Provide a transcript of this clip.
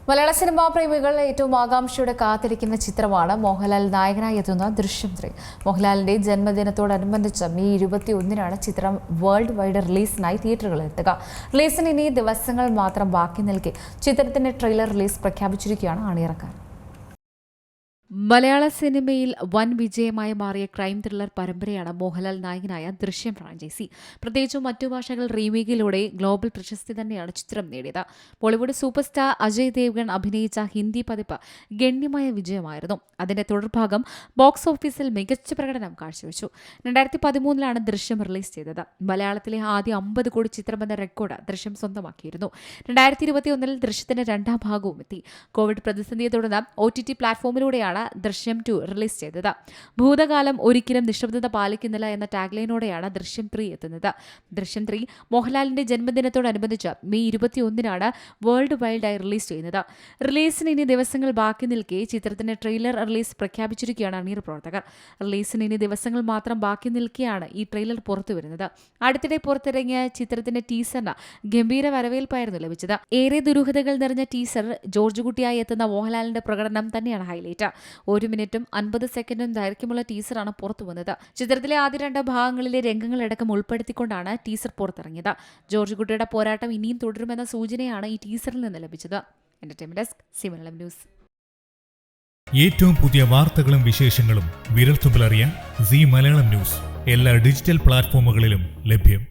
മലയാള cinema പ്രേമികൾ ഏറ്റവും ആകാംക്ഷയോടെ കാത്തിരിക്കുന്ന ചിത്രമാണ് മോഹൻലാൽ നായകനായി എത്തുന്ന ദൃശ്യം 3. മോഹൻലാലിന്റെ ജന്മദിനത്തോടനുബന്ധിച്ച് മെയ് 21-നാണ് ചിത്രം വേൾഡ് വൈഡ് റിലീസിനായി തിയേറ്ററുകളിൽ എത്തുക. റിലീസിന് ഇനി ദിവസങ്ങൾ മാത്രം ബാക്കി നിൽക്കെ ചിത്രത്തിന്റെ ട്രെയിലർ റിലീസ് പ്രഖ്യാപിച്ചിരിക്കുകയാണ് അണിയറക്കാർ. മലയാള സിനിമയിൽ വൻ വിജയമായി മാറിയ ക്രൈം ത്രില്ലർ പരമ്പരയാണ് മോഹൻലാൽ നായകനായ ദൃശ്യം ഫ്രാഞ്ചൈസി. പ്രത്യേകിച്ചും മറ്റു ഭാഷകൾ റീമേക്കിലൂടെ ഗ്ലോബൽ പ്രശസ്തി തന്നെയാണ് ചിത്രം നേടിയത്. ബോളിവുഡ് സൂപ്പർ സ്റ്റാർ അജയ് ദേവ്ഗൺ അഭിനയിച്ച ഹിന്ദി പതിപ്പ് ഗണ്യമായ വിജയമായിരുന്നു. അതിന്റെ തുടർഭാഗം ബോക്സ് ഓഫീസിൽ മികച്ച പ്രകടനം കാഴ്ചവെച്ചു. 2013-ലാണ് ദൃശ്യം റിലീസ് ചെയ്തത്. മലയാളത്തിലെ ആദ്യ 50 കോടി ചിത്രമെന്ന റെക്കോർഡ് ദൃശ്യം സ്വന്തമാക്കിയിരുന്നു. 2021-ൽ ദൃശ്യത്തിന്റെ രണ്ടാം ഭാഗവും എത്തി. കോവിഡ് പ്രതിസന്ധിയെ തുടർന്ന് OTT പ്ലാറ്റ്ഫോമിലൂടെയാണ് ദൃശ്യം 2 റിലീസ് ചെയ്തത്. ഭൂതകാലം ഒരിക്കലും നിശബ്ദത പാലിക്കുന്നില്ല എന്ന ടാഗ്ലൈനോടെയാണ് ദൃശ്യം 3 എത്തുന്നത്. ദൃശ്യം 3 മോഹൻലാലിന്റെ ജന്മദിനത്തോടനുബന്ധിച്ച് മെയ് 21-നാണ് വേൾഡ് വൈഡായി റിലീസ് ചെയ്യുന്നത്. റിലീസിന് ഇനി ദിവസങ്ങൾ ബാക്കി നിൽക്കെ ചിത്രത്തിന്റെ ട്രെയിലർ റിലീസ് പ്രഖ്യാപിച്ചിരിക്കുകയാണ് അണിയറ പ്രവർത്തകർ. റിലീസിന് ഇനി ദിവസങ്ങൾ മാത്രം ബാക്കി നിൽക്കെയാണ് ഈ ട്രെയിലർ പുറത്തുവരുന്നത്. അടുത്തിടെ പുറത്തിറങ്ങിയ ചിത്രത്തിന്റെ ടീസറിന് ഗംഭീര വരവേൽപ്പായിരുന്നു ലഭിച്ചത്. ഏറെ ദുരൂഹതകൾ നിറഞ്ഞ ടീസർ ജോർജ് കുട്ടിയായി എത്തുന്ന മോഹൻലാലിന്റെ പ്രകടനം തന്നെയാണ് ഹൈലൈറ്റ്. 1 മിനിറ്റും 50 സെക്കൻഡും ദൈർഘ്യമുള്ള ടീസറാണ് പുറത്തുവന്നത്. ചിത്രത്തിലെ ആദ്യ 2 ഭാഗങ്ങളിലെ രംഗങ്ങളടക്കം ഉൾപ്പെടുത്തിക്കൊണ്ടാണ് ടീസർ പുറത്തിറങ്ങിയത്. ജോർജ് കുട്ടിയുടെ പോരാട്ടം ഇനിയും തുടരുമെന്ന സൂചനയാണ് ഈ ടീസറിൽ നിന്ന് ലഭിച്ചത്. Entertainment desk, C Malayalam news. ഏറ്റവും പുതിയ വാർത്തകളും വിശേഷങ്ങളും വിരൽത്തുമ്പിലറിയാൻ സി മലയാളം ന്യൂസ് എല്ലാ ഡിജിറ്റൽ പ്ലാറ്റ്ഫോമുകളിലും ലഭ്യം.